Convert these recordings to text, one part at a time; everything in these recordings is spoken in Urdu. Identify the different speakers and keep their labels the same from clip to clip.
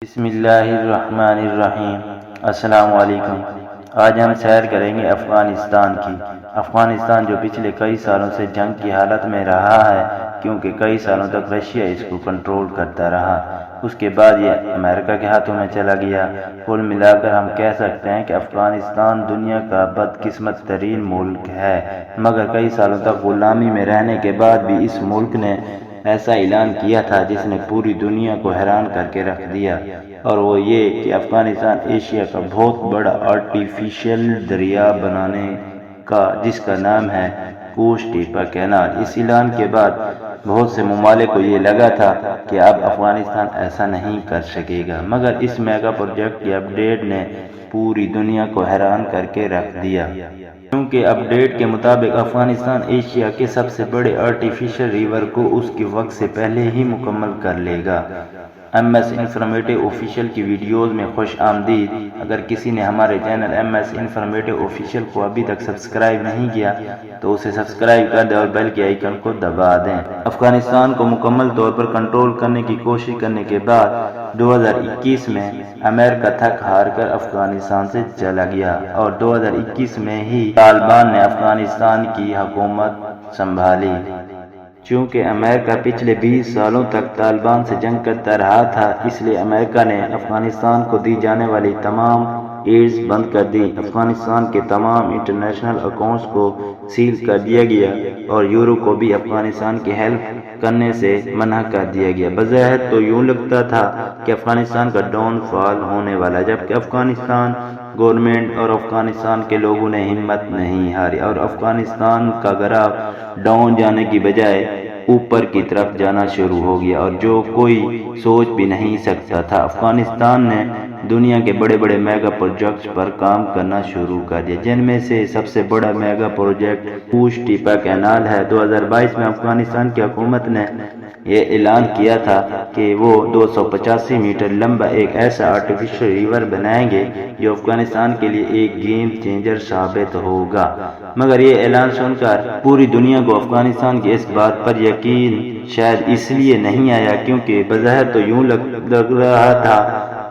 Speaker 1: بسم اللہ الرحمن الرحیم۔ السلام علیکم۔ آج ہم سیر کریں گے افغانستان کی۔ افغانستان جو پچھلے کئی سالوں سے جنگ کی حالت میں رہا ہے، کیونکہ کئی سالوں تک رشیا اس کو کنٹرول کرتا رہا، اس کے بعد یہ امریکہ کے ہاتھوں میں چلا گیا۔ کل ملا کر ہم کہہ سکتے ہیں کہ افغانستان دنیا کا بدقسمت ترین ملک ہے، مگر کئی سالوں تک غلامی میں رہنے کے بعد بھی اس ملک نے ایسا اعلان کیا تھا جس نے پوری دنیا کو حیران کر کے رکھ دیا، اور وہ یہ کہ افغانستان ایشیا کا بہت بڑا آرٹیفیشل دریا بنانے کا، جس کا نام ہے کوش ٹیپا کینال۔ اس اعلان کے بعد بہت سے ممالک کو یہ لگا تھا کہ اب افغانستان ایسا نہیں کر سکے گا، مگر اس میگا پروجیکٹ کی اپڈیٹ نے پوری دنیا کو حیران کر کے رکھ دیا، کیونکہ اپڈیٹ کے مطابق افغانستان ایشیا کے سب سے بڑے آرٹیفیشل ریور کو اس کے وقت سے پہلے ہی مکمل کر لے گا۔ ایم ایس انفارمیٹو آفیشیل کی ویڈیوز میں خوش آمدید۔ اگر کسی نے ہمارے channel M S informative official کو ابھی تک سبسکرائب نہیں کیا تو اسے سبسکرائب کر دیں اور بیل کے آئیکن کو دبا دیں۔ افغانستان کو مکمل طور پر کنٹرول کرنے کی کوشش کرنے کے بعد 2021 میں امریکہ تھک ہار کر افغانستان سے چلا گیا، اور 2021 میں ہی طالبان نے افغانستان کی حکومت سنبھالی۔ چونکہ امریکہ پچھلے 20 سالوں تک طالبان سے جنگ کرتا رہا تھا، اس لیے امریکہ نے افغانستان کو دی جانے والی تمام ایڈز بند کر دی، افغانستان کے تمام انٹرنیشنل اکاؤنٹس کو سیل کر دیا گیا، اور یورو کو بھی افغانستان کی ہیلپ کرنے سے منع کر دیا گیا۔ بظاہر تو یوں لگتا تھا کہ افغانستان کا ڈاؤن فال ہونے والا، جبکہ افغانستان گورنمنٹ اور افغانستان کے لوگوں نے ہمت نہیں ہاری، اور افغانستان کا گراف ڈاؤن جانے کی بجائے اوپر کی طرف جانا شروع ہو گیا، اور جو کوئی سوچ بھی نہیں سکتا تھا۔ افغانستان نے دنیا کے بڑے بڑے میگا پروجیکٹس پر کام کرنا شروع کر دیا، جن میں سے سب سے بڑا میگا پروجیکٹ کوش ٹیپا کینال ہے۔ 2022 میں افغانستان کی حکومت نے یہ اعلان کیا تھا کہ وہ 285 میٹر لمبا ایک ایسا آرٹیفیشل ریور بنائیں گے جو افغانستان کے لیے ایک گیم چینجر ثابت ہوگا، مگر یہ اعلان سن کر پوری دنیا کو افغانستان کی اس بات پر یقین شاید اس لیے نہیں آیا کیونکہ بظاہر تو یوں لگ رہا تھا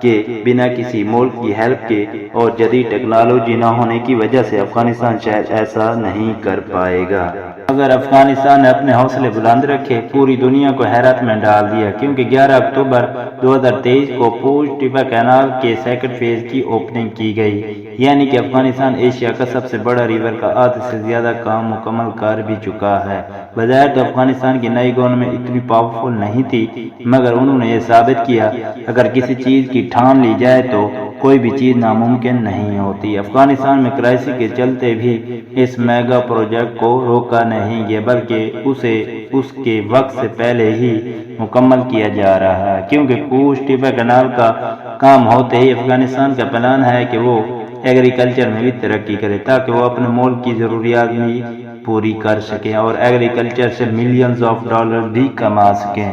Speaker 1: کہ بنا کسی ملک کی ہیلپ کے اور جدید ٹیکنالوجی نہ ہونے کی وجہ سے افغانستان شاید ایسا نہیں کر پائے گا۔ اگر افغانستان نے اپنے حوصلے بلند رکھے، پوری دنیا کو حیرت میں ڈال دیا، کیونکہ 11 اکتوبر 2023 کو کوش ٹیپا کینال کے سیکنڈ فیز کی اوپننگ کی گئی، یعنی کہ افغانستان ایشیا کا سب سے بڑا ریور کا آدھے سے زیادہ کام مکمل کر بھی چکا ہے۔ بظاہر تو افغانستان کی نئی گورنمنٹ اتنی پاورفل نہیں تھی، مگر انہوں نے یہ ثابت کیا اگر کسی چیز کی ٹھان لی جائے تو کوئی بھی چیز ناممکن نہیں ہوتی۔ افغانستان میں کرائسس کے چلتے بھی اس میگا پروجیکٹ کو روکا نہیں گیا، بلکہ اسے اس کے وقت سے پہلے ہی مکمل کیا جا رہا ہے، کیونکہ کوش ٹیپا کینال کا کام ہوتے ہی افغانستان کا پلان ہے کہ وہ ایگریکلچر میں بھی ترقی کرے تاکہ وہ اپنے ملک کی ضروریات بھی پوری کر سکیں اور ایگریکلچر سے ملینز آف ڈالر بھی کما سکیں۔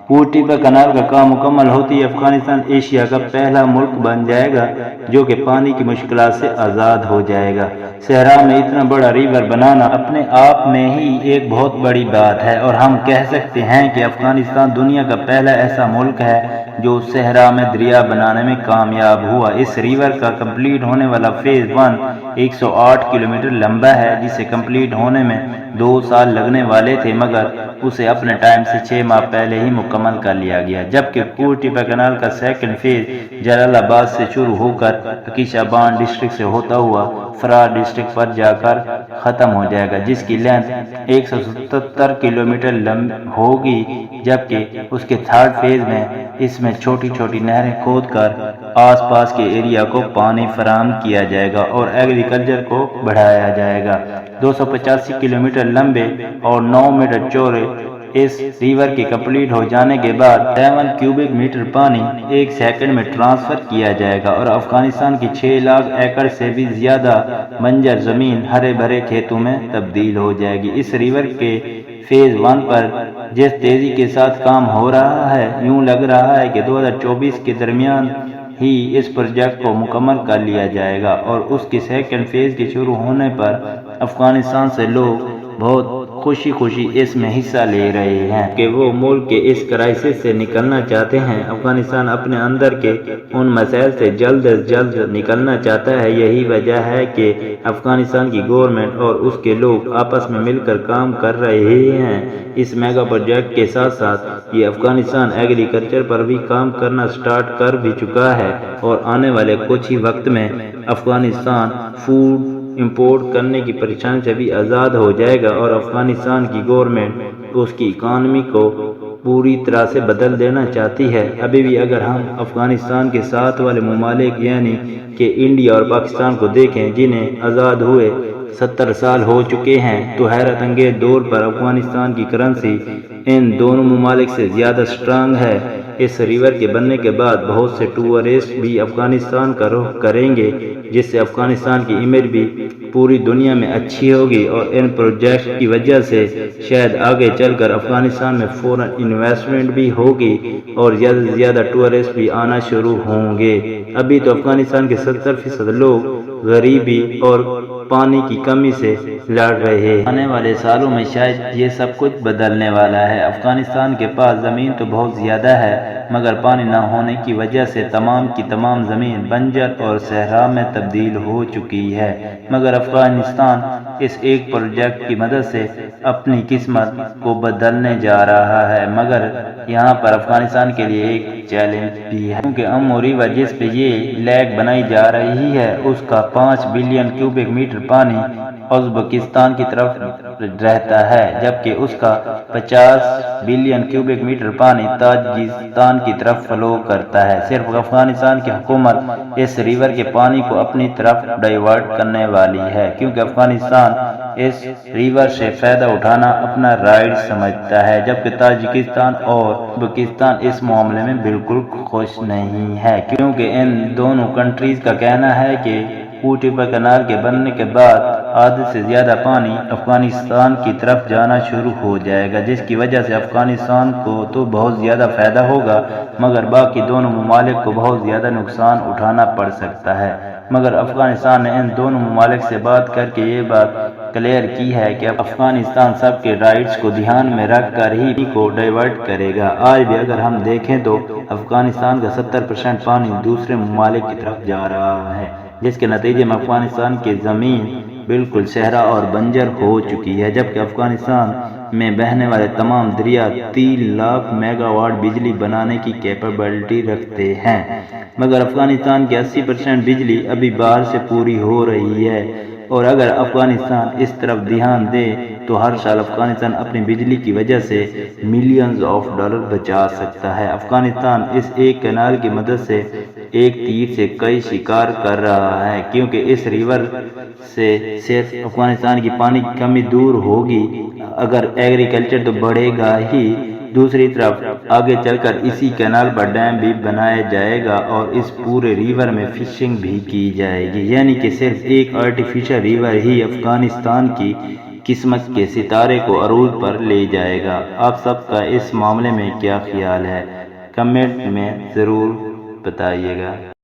Speaker 1: کوش ٹیپا کینال کا کام مکمل ہوتی ہی افغانستان ایشیا کا پہلا ملک بن جائے گا جو کہ پانی کی مشکلات سے آزاد ہو جائے گا۔ صحرا میں اتنا بڑا ریور بنانا اپنے آپ میں ہی ایک بہت بڑی بات ہے، اور ہم کہہ سکتے ہیں کہ افغانستان دنیا کا پہلا ایسا ملک ہے جو صحرا میں دریا بنانے میں کامیاب ہوا۔ اس ریور کا کمپلیٹ ہونے والا فیز 1 108 کلومیٹر لمبا ہے، جسے کمپلیٹ ہونے میں 2 سال لگنے والے تھے، مگر اسے اپنے ٹائم سے 6 ماہ پہلے ہی مکمل کر لیا گیا، جبکہ کوش ٹیپا کینال کا سیکنڈ فیز جلال آباد سے شروع ہو کر حکیش آباد ڈسٹرکٹ سے ہوتا ہوا فرار ڈسٹرکٹ پر جا کر ختم ہو جائے گا، جس کی لینتھ 177 کلومیٹر ہوگی، جبکہ اس کے تھرڈ فیز میں اس میں چھوٹی چھوٹی نہریں کھود کر آس پاس کے ایریا کو پانی فراہم کیا جائے گا اور ایگریکلچر کو بڑھایا جائے گا۔ 285 کلومیٹر لمبے اور 9 میٹر چوڑے اس ریور کے کمپلیٹ ہو جانے کے بعد 7 کیوبک میٹر پانی 1 سیکنڈ میں ٹرانسفر کیا جائے گا، اور افغانستان کی 6 لاکھ ایکڑ سے بھی زیادہ بنجر زمین ہرے بھرے کھیتوں میں تبدیل ہو جائے گی۔ اس ریور کے فیز 1 پر جس تیزی کے ساتھ کام ہو رہا ہے، یوں لگ رہا ہے کہ 2024 کے درمیان ہی اس پروجیکٹ کو مکمل کر لیا جائے گا، اور اس کے سیکنڈ فیز کے شروع ہونے پر افغانستان سے لوگ بہت خوشی خوشی اس میں حصہ لے رہے ہیں کہ وہ ملک کے اس کرائسس سے نکلنا چاہتے ہیں۔ افغانستان اپنے اندر کے ان مسائل سے جلد از جلد نکلنا چاہتا ہے۔ یہی وجہ ہے کہ افغانستان کی گورنمنٹ اور اس کے لوگ آپس میں مل کر کام کر رہے ہیں۔ اس میگا پروجیکٹ کے ساتھ ساتھ یہ افغانستان ایگریکلچر پر بھی کام کرنا سٹارٹ کر بھی چکا ہے اور آنے والے کچھ ہی وقت میں افغانستان فوڈ امپورٹ کرنے کی پریشانی سے بھی آزاد ہو جائے گا اور افغانستان کی گورنمنٹ اس کی اکانومی کو پوری طرح سے بدل دینا چاہتی ہے۔ ابھی بھی اگر ہم افغانستان کے ساتھ والے ممالک یعنی کہ انڈیا اور پاکستان کو دیکھیں جنہیں آزاد ہوئے 70 سال ہو چکے ہیں تو حیرت انگیز طور پر افغانستان کی کرنسی ان دونوں ممالک سے زیادہ سٹرانگ ہے۔ اس ریور کے بننے کے بعد بہت سے ٹورسٹ بھی افغانستان کا رخ کریں گے جس سے افغانستان کی امیج بھی پوری دنیا میں اچھی ہوگی اور ان پروجیکٹ کی وجہ سے شاید آگے چل کر افغانستان میں فورن انویسٹمنٹ بھی ہوگی اور زیادہ سے زیادہ ٹورسٹ بھی آنا شروع ہوں گے۔ ابھی تو افغانستان کے 70% لوگ غریبی اور پانی کی کمی سے لڑ رہے ہیں۔ آنے والے سالوں میں شاید یہ سب کچھ بدلنے والا ہے۔ افغانستان کے پاس زمین تو بہت زیادہ ہے مگر پانی نہ ہونے کی وجہ سے تمام کی تمام زمین بنجر اور صحرا میں تبدیل ہو چکی ہے۔ مگر افغانستان اس ایک پروجیکٹ کی مدد سے اپنی قسمت کو بدلنے جا رہا ہے۔ مگر یہاں پر افغانستان کے لیے ایک چیلنج بھی ہے کیونکہ امو ریور جس پہ یہ لیک بنائی جا رہی ہے اس کا 5 بلین کیوبک میٹر پانی ازبکستان کی طرف رہتا ہے جبکہ اس کا 50 بلین کیوبک میٹر پانی تاجکستان کی طرف فلو کرتا ہے۔ صرف افغانستان کی حکومت اس ریور کے پانی کو اپنی طرف ڈائیورٹ کرنے والی ہے کیونکہ افغانستان اس ریور سے فائدہ اٹھانا اپنا رائٹ سمجھتا ہے جبکہ تاجکستان اور ازبکستان اس معاملے میں بالکل خوش نہیں ہے کیونکہ ان دونوں کنٹریز کا کہنا ہے کہ کوٹیپا کنال کے بننے کے بعد آدھے سے زیادہ پانی افغانستان کی طرف جانا شروع ہو جائے گا جس کی وجہ سے افغانستان کو تو بہت زیادہ فائدہ ہوگا مگر باقی دونوں ممالک کو بہت زیادہ نقصان اٹھانا پڑ سکتا ہے۔ مگر افغانستان نے ان دونوں ممالک سے بات کر کے یہ بات کلیئر کی ہے کہ افغانستان سب کے رائٹس کو دھیان میں رکھ کر ہی کو ڈائیورٹ کرے گا۔ آج بھی اگر ہم دیکھیں تو افغانستان کا 70% پانی دوسرے ممالک کی طرف جا رہا ہے جس کے نتیجے میں افغانستان کی زمین بالکل صحرا اور بنجر ہو چکی ہے جبکہ افغانستان میں بہنے والے تمام دریا 3 لاکھ میگا واٹ بجلی بنانے کی کیپیبلٹی رکھتے ہیں مگر افغانستان کی 80% بجلی ابھی باہر سے پوری ہو رہی ہے اور اگر افغانستان اس طرف دھیان دے تو ہر سال افغانستان اپنی بجلی کی وجہ سے ملینز آف ڈالر بچا سکتا ہے۔ افغانستان اس ایک کینال کی مدد سے ایک تیر سے کئی شکار کر رہا ہے کیونکہ اس ریور سے صرف افغانستان کی پانی کی کمی دور ہوگی اگر ایگریکلچر تو بڑھے گا ہی دوسری طرف آگے چل کر اسی کینال پر ڈیم بھی بنایا جائے گا اور اس پورے ریور میں فشنگ بھی کی جائے گی یعنی کہ صرف ایک آرٹیفیشل ریور ہی افغانستان کی قسمت کے ستارے کو عروج پر لے جائے گا۔ آپ سب کا اس معاملے میں کیا خیال ہے کمنٹ میں ضرور بتائیے گا۔